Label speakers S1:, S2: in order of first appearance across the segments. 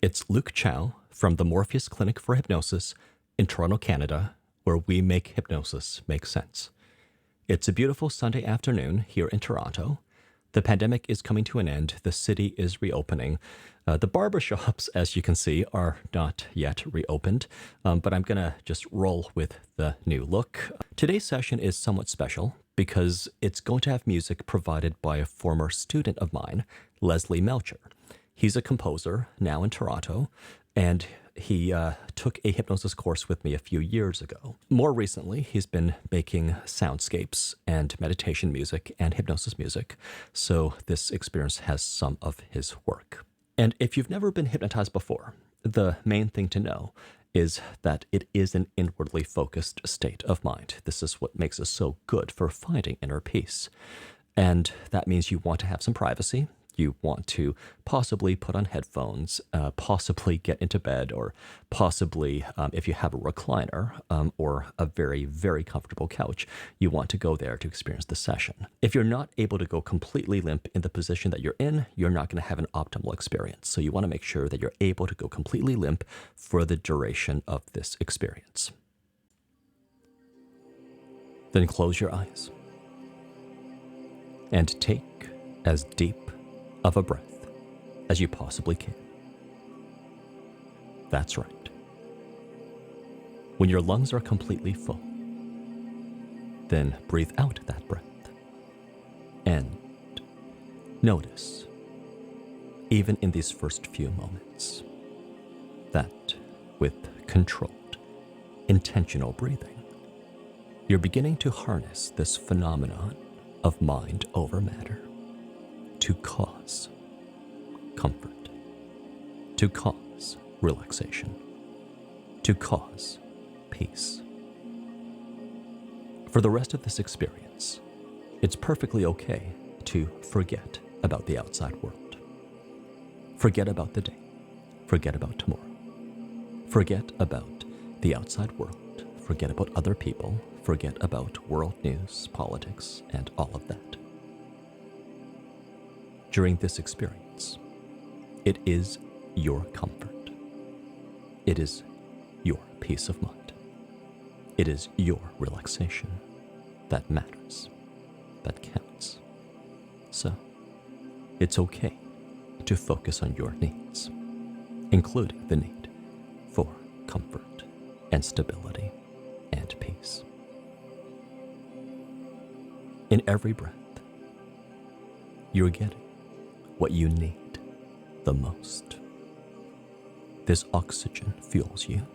S1: It's Luke Chow from the Morpheus Clinic for Hypnosis in Toronto, Canada, where we make hypnosis make sense. It's a beautiful Sunday afternoon here in Toronto. The pandemic is coming to an end. The city is reopening. The barbershops, as you can see, are not yet reopened, but I'm going to just roll with the new look. Today's session is somewhat special because it's going to have music provided by a former student of mine, Leslie Melcher. He's a composer now in Toronto, and he took a hypnosis course with me a few years ago. More recently, he's been making soundscapes and meditation music and hypnosis music, so this experience has some of his work. And if you've never been hypnotized before, the main thing to know is that it is an inwardly focused state of mind. This is what makes us so good for finding inner peace. And that means you want to have some privacy. You want to possibly put on headphones, possibly get into bed, or possibly, if you have a recliner or a very, very comfortable couch, you want to go there to experience the session. If you're not able to go completely limp in the position that you're in, you're not going to have an optimal experience. So you want to make sure that you're able to go completely limp for the duration of this experience. Then close your eyes and take as deep of a breath as you possibly can. That's right. When your lungs are completely full, then breathe out that breath and notice, even in these first few moments, that with controlled, intentional breathing, you're beginning to harness this phenomenon of mind over matter to cause comfort, to cause relaxation, to cause peace. For the rest of this experience, it's perfectly okay to forget about the outside world. Forget about the day. Forget about tomorrow. Forget about the outside world. Forget about other people. Forget about world news, politics, and all of that. During this experience, it is your comfort. It is your peace of mind. It is your relaxation that matters, that counts. So, it's okay to focus on your needs, including the need for comfort and stability and peace. In every breath, you're getting what you need the most. This oxygen fuels you.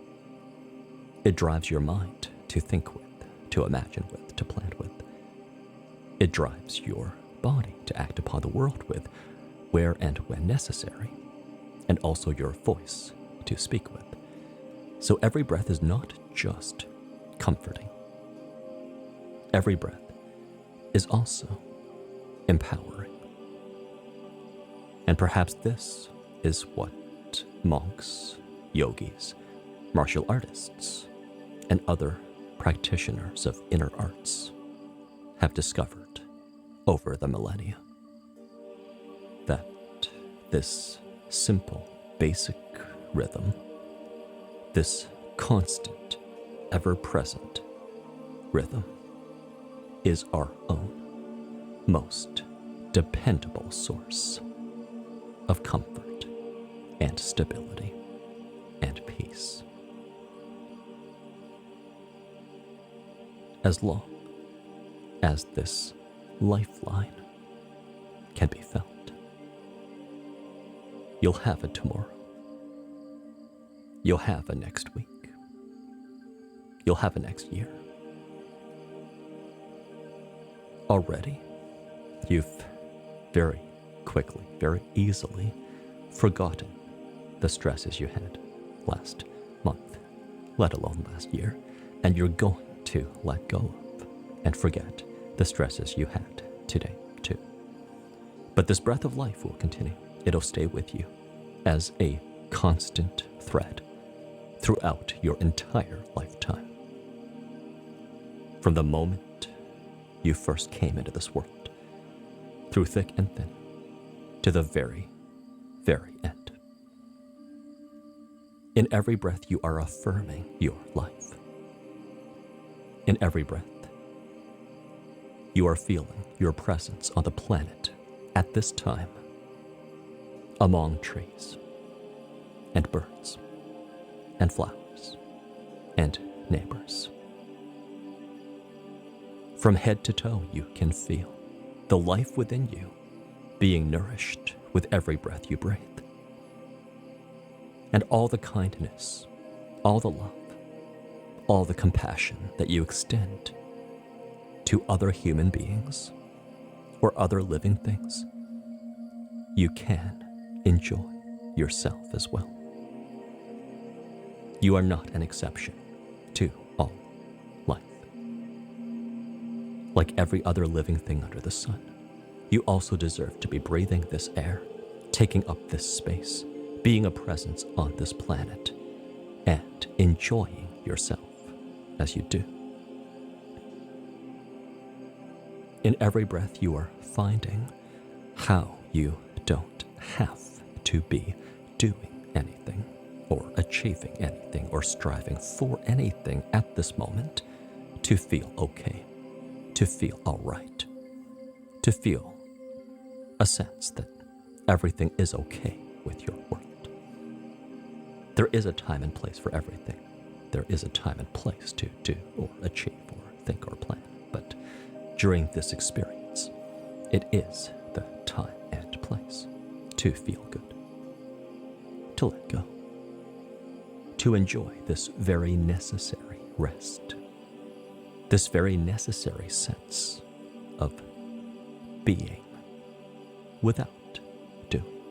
S1: It drives your mind to think with, to imagine with, to plan with. It drives your body to act upon the world with, where and when necessary, and also your voice to speak with. So every breath is not just comforting. Every breath is also empowering. And perhaps this is what monks, yogis, martial artists, and other practitioners of inner arts have discovered over the millennia. That this simple, basic rhythm, this constant, ever-present rhythm, is our own most dependable source of comfort and stability and peace. As long as this lifeline can be felt, you'll have a tomorrow. You'll have a next week. You'll have a next year. Already, you've very quickly, very easily forgotten the stresses you had last month, let alone last year, and you're going to let go of and forget the stresses you had today too. But this breath of life will continue. It'll stay with you as a constant thread throughout your entire lifetime. From the moment you first came into this world, through thick and thin, to the very, very end. In every breath, you are affirming your life. In every breath, you are feeling your presence on the planet at this time, among trees and birds and flowers and neighbors. From head to toe, you can feel the life within you being nourished with every breath you breathe. And all the kindness, all the love, all the compassion that you extend to other human beings or other living things, you can enjoy yourself as well. You are not an exception to all life. Like every other living thing under the sun, you also deserve to be breathing this air, taking up this space, being a presence on this planet, and enjoying yourself as you do. In every breath, you are finding how you don't have to be doing anything or achieving anything or striving for anything at this moment to feel okay, to feel all right, to feel a sense that everything is okay with your world. There is a time and place for everything. There is a time and place to do or achieve or think or plan. But during this experience, it is the time and place to feel good, to let go, to enjoy this very necessary rest, this very necessary sense of being without doing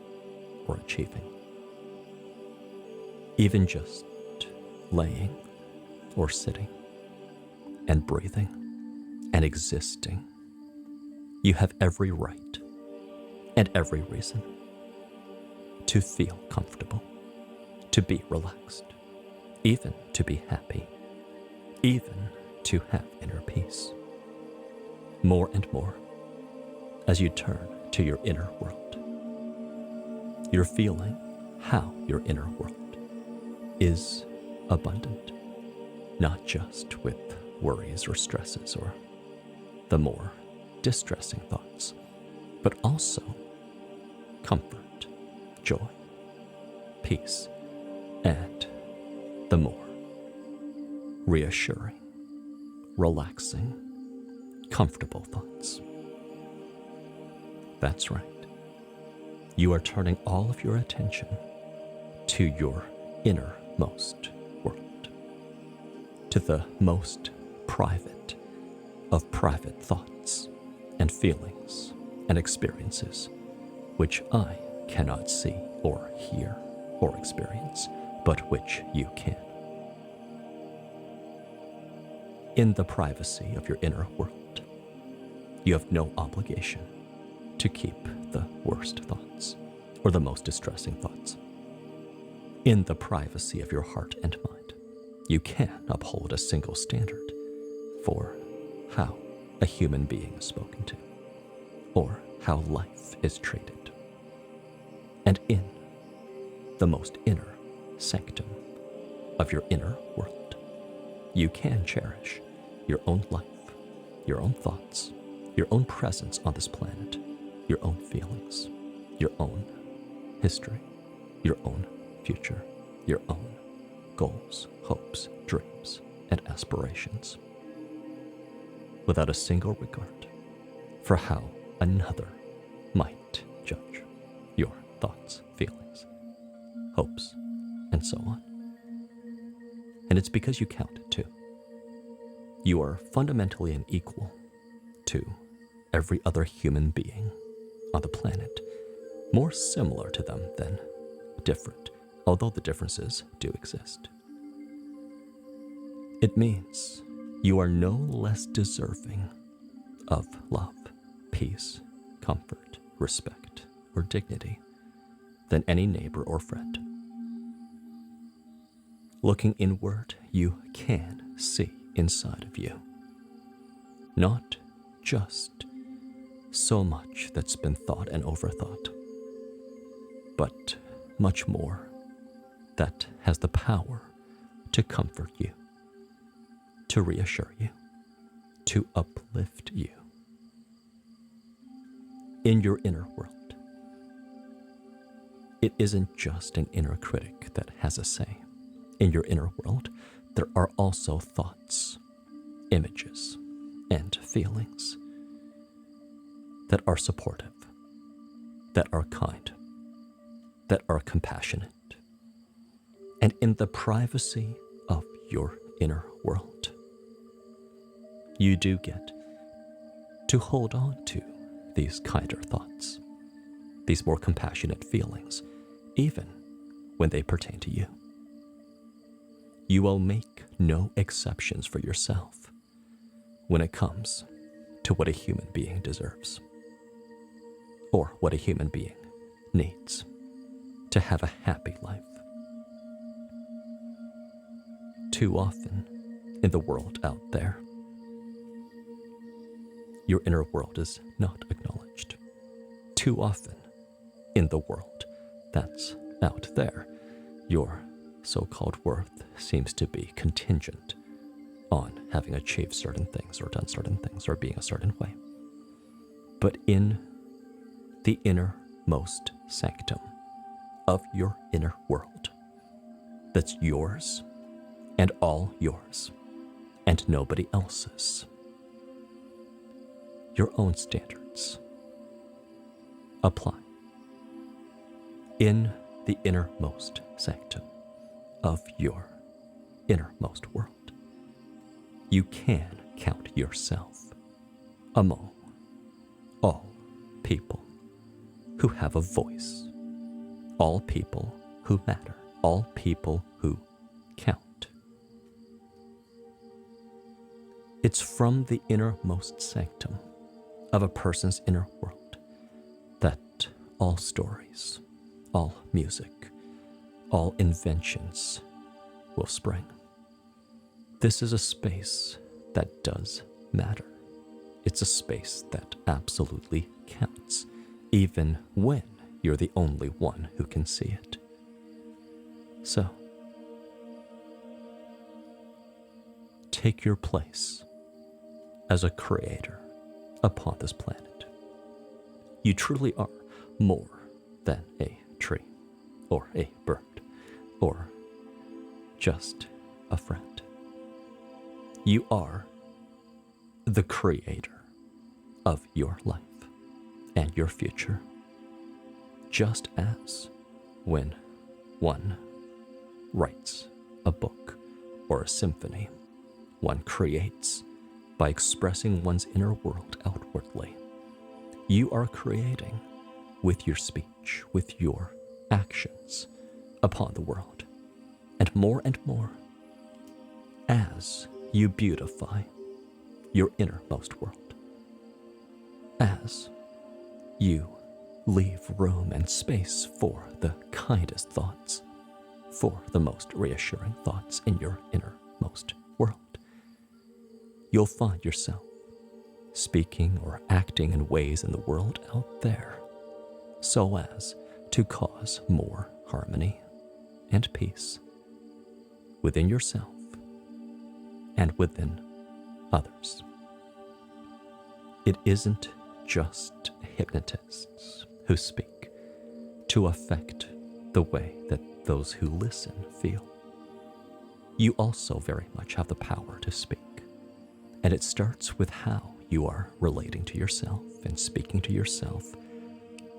S1: or achieving. Even just laying or sitting and breathing and existing, you have every right and every reason to feel comfortable, to be relaxed, even to be happy, even to have inner peace. More and more, as you turn to your inner world, you're feeling how your inner world is abundant, not just with worries or stresses or the more distressing thoughts, but also comfort, joy, peace, and the more reassuring, relaxing, comfortable thoughts. That's right. You are turning all of your attention to your innermost world, to the most private of private thoughts and feelings and experiences, which I cannot see or hear or experience, but which you can. In the privacy of your inner world, you have no obligation to keep the worst thoughts or the most distressing thoughts. In the privacy of your heart and mind, you can uphold a single standard for how a human being is spoken to, or how life is treated. And in the most inner sanctum of your inner world, you can cherish your own life, your own thoughts, your own presence on this planet, your own feelings, your own history, your own future, your own goals, hopes, dreams, and aspirations, without a single regard for how another might judge your thoughts, feelings, hopes, and so on. And it's because you count too. You are fundamentally an equal to every other human being on the planet, more similar to them than different, although the differences do exist. It means you are no less deserving of love, peace, comfort, respect, or dignity than any neighbor or friend. Looking inward, you can see inside of you. Not just so much that's been thought and overthought, but much more that has the power to comfort you, to reassure you, to uplift you. In your inner world, it isn't just an inner critic that has a say. In your inner world, there are also thoughts, images, and feelings that are supportive, that are kind, that are compassionate. And in the privacy of your inner world, you do get to hold on to these kinder thoughts, these more compassionate feelings, even when they pertain to you. You will make no exceptions for yourself when it comes to what a human being deserves, or what a human being needs to have a happy life. Too often in the world out there, your inner world is not acknowledged. Too often in the world that's out there, your so-called worth seems to be contingent on having achieved certain things or done certain things or being a certain way. But in the innermost sanctum of your inner world, that's yours and all yours and nobody else's, your own standards apply. In the innermost sanctum of your innermost world, you can count yourself among all people who have a voice, all people who matter, all people who count. It's from the innermost sanctum of a person's inner world that all stories, all music, all inventions will spring. This is a space that does matter. It's a space that absolutely counts, even when you're the only one who can see it. So, take your place as a creator upon this planet. You truly are more than a tree, or a bird, or just a friend. You are the creator of your life and your future, just as when one writes a book or a symphony, one creates by expressing one's inner world outwardly. You are creating with your speech, with your actions upon the world, and more as you beautify your innermost world, as you leave room and space for the kindest thoughts, for the most reassuring thoughts in your innermost world, you'll find yourself speaking or acting in ways in the world out there so as to cause more harmony and peace within yourself and within others. It isn't just hypnotists who speak to affect the way that those who listen feel. You also very much have the power to speak, and it starts with how you are relating to yourself and speaking to yourself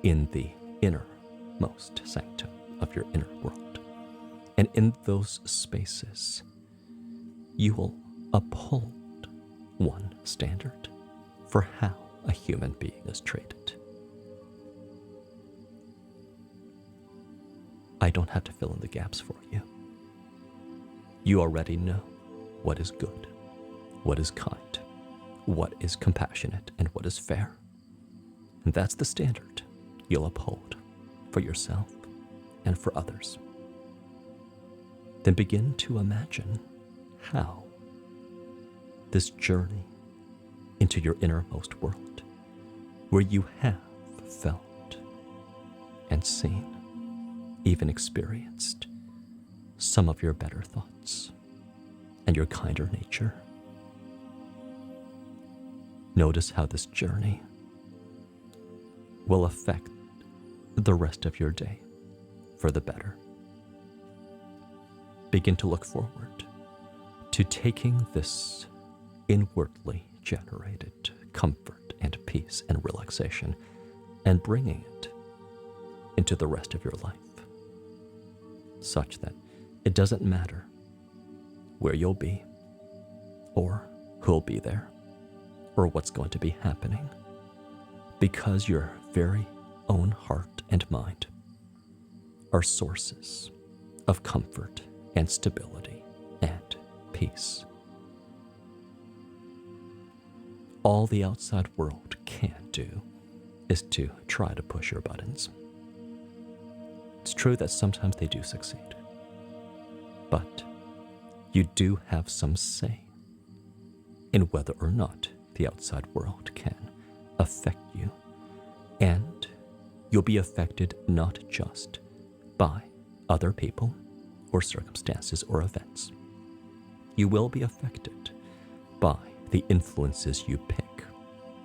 S1: in the innermost sanctum of your inner world. And in those spaces, you will uphold one standard for how a human being is treated. I don't have to fill in the gaps for you. You already know what is good, what is kind, what is compassionate, and what is fair. And that's the standard you'll uphold for yourself and for others. Then begin to imagine how this journey into your innermost world, where you have felt and seen, even experienced some of your better thoughts and your kinder nature. Notice how this journey will affect the rest of your day for the better. Begin to look forward to taking this inwardly generated comfort and peace and relaxation and bringing it into the rest of your life, such that it doesn't matter where you'll be or who'll be there or what's going to be happening, because your very own heart and mind are sources of comfort and stability and peace. All the outside world can do is to try to push your buttons. It's true that sometimes they do succeed, but you do have some say in whether or not the outside world can affect you, and you'll be affected not just by other people or circumstances or events. You will be affected by the influences you pick,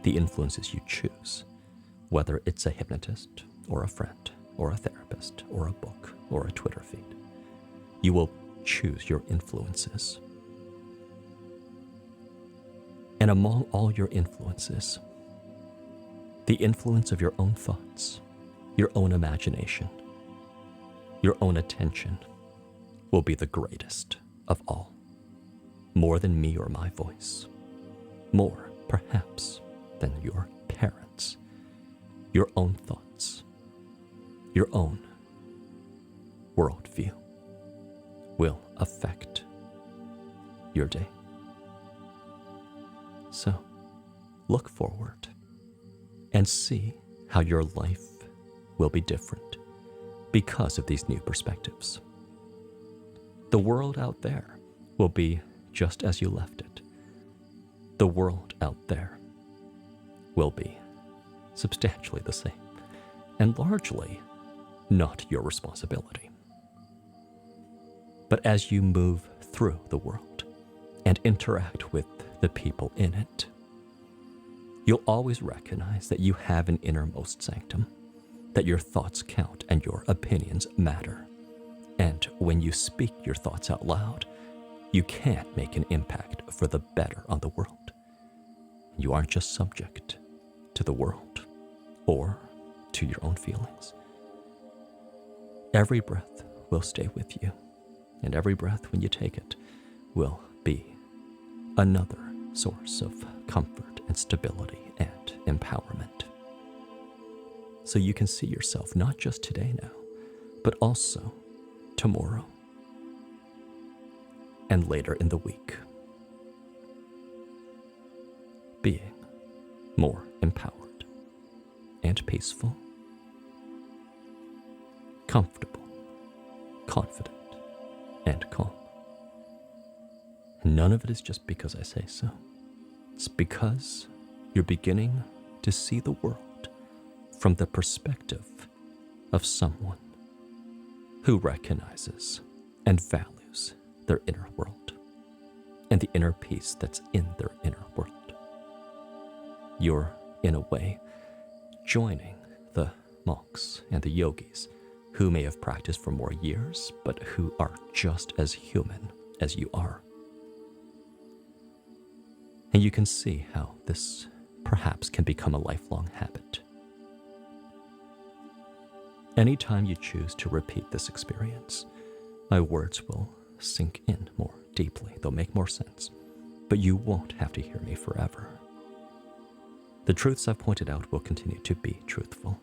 S1: the influences you choose, whether it's a hypnotist or a friend or a therapist or a book or a Twitter feed. You will choose your influences. And among all your influences, the influence of your own thoughts, your own imagination, your own attention will be the greatest of all. More than me or my voice. More, perhaps, than your parents. Your own thoughts, your own worldview will affect your day. So, look forward and see how your life will be different because of these new perspectives. The world out there will be just as you left it. The world out there will be substantially the same, and largely not your responsibility. But as you move through the world and interact with the people in it, you'll always recognize that you have an innermost sanctum, that your thoughts count and your opinions matter. And when you speak your thoughts out loud, you can make an impact for the better on the world. You aren't just subject to the world or to your own feelings. Every breath will stay with you, and every breath when you take it will be another source of comfort and stability and empowerment. So you can see yourself not just today now, but also tomorrow and later in the week, being more empowered and peaceful, comfortable, confident, and calm. And none of it is just because I say so. It's because you're beginning to see the world from the perspective of someone who recognizes and values their inner world and the inner peace that's in their inner world. You're, in a way, joining the monks and the yogis who may have practiced for more years, but who are just as human as you are. And you can see how this perhaps can become a lifelong habit. Anytime you choose to repeat this experience, my words will sink in more deeply. They'll make more sense, but you won't have to hear me forever. The truths I've pointed out will continue to be truthful.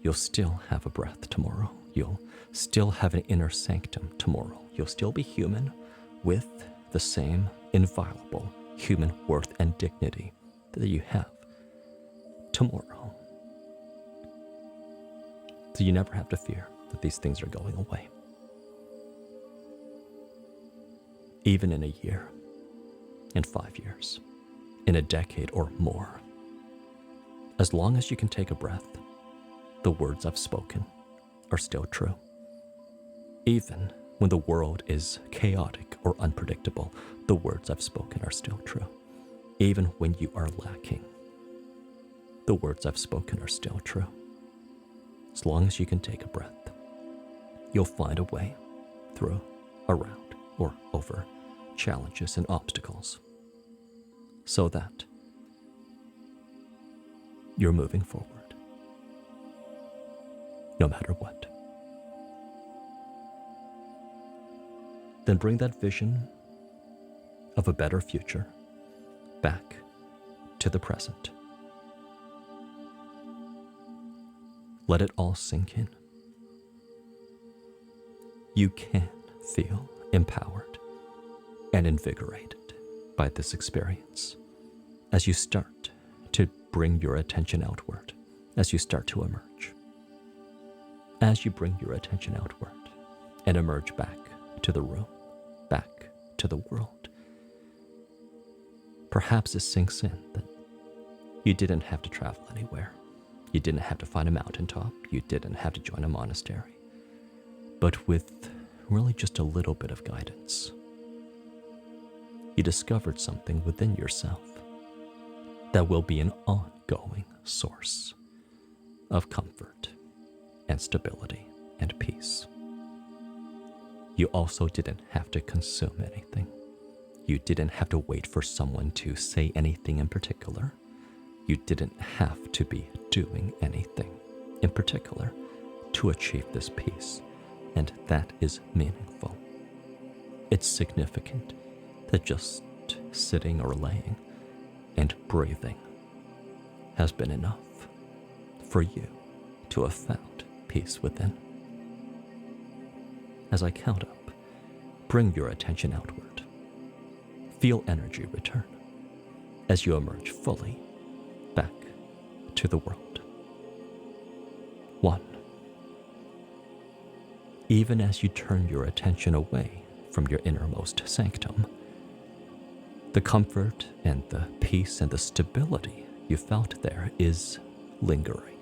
S1: You'll still have a breath tomorrow. You'll still have an inner sanctum tomorrow. You'll still be human with the same inviolable human worth and dignity that you have tomorrow. So you never have to fear that these things are going away. Even in a year, in 5 years, in a decade or more, as long as you can take a breath, the words I've spoken are still true. Even When the world is chaotic or unpredictable, the words I've spoken are still true. Even when you are lacking, the words I've spoken are still true. As long as you can take a breath, you'll find a way through, around, or over challenges and obstacles so that you're moving forward, no matter what. Then bring that vision of a better future back to the present. Let it all sink in. You can feel empowered and invigorated by this experience as you start to bring your attention outward, as you start to emerge. As you bring your attention outward and emerge back to the room, back to the world, perhaps it sinks in that you didn't have to travel anywhere. You didn't have to find a mountaintop. You didn't have to join a monastery. But with really just a little bit of guidance, you discovered something within yourself that will be an ongoing source of comfort and stability and peace. You also didn't have to consume anything. You didn't have to wait for someone to say anything in particular. You didn't have to be doing anything in particular to achieve this peace, and that is meaningful. It's significant that just sitting or laying and breathing has been enough for you to have found peace within. As I count up, bring your attention outward. Feel energy return as you emerge fully back to the world. 1. Even as you turn your attention away from your innermost sanctum, the comfort and the peace and the stability you felt there is lingering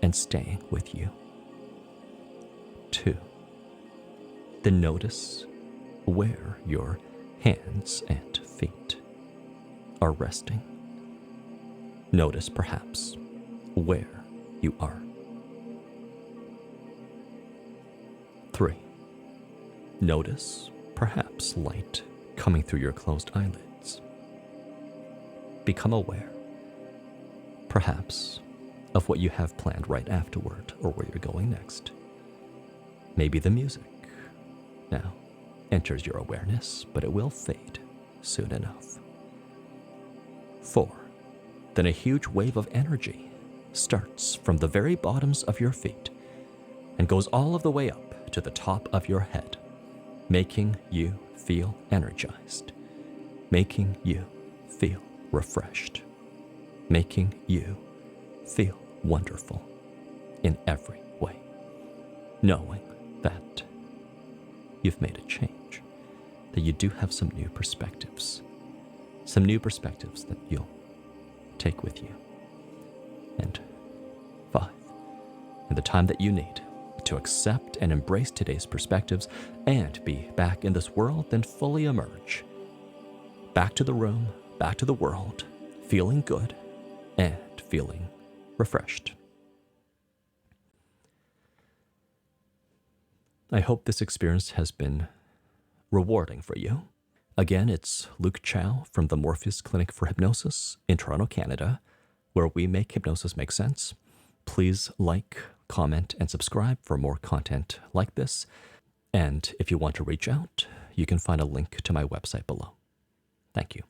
S1: and staying with you. 2. Then notice where your hands and feet are resting. Notice perhaps where you are. 3. Notice perhaps light coming through your closed eyelids. Become aware, perhaps, of what you have planned right afterward or where you're going next. Maybe the music now enters your awareness, but it will fade soon enough. 4. Then a huge wave of energy starts from the very bottoms of your feet and goes all of the way up to the top of your head, making you feel energized, making you feel refreshed, making you feel wonderful in every way, knowing that you've made a change, that you do have some new perspectives that you'll take with you. And 5, in the time that you need to accept and embrace today's perspectives and be back in this world, then fully emerge. Back to the room, back to the world, feeling good and feeling refreshed. I hope this experience has been rewarding for you. Again, it's Luke Chow from the Morpheus Clinic for Hypnosis in Toronto, Canada, where we make hypnosis make sense. Please like, comment, and subscribe for more content like this. And if you want to reach out, you can find a link to my website below. Thank you.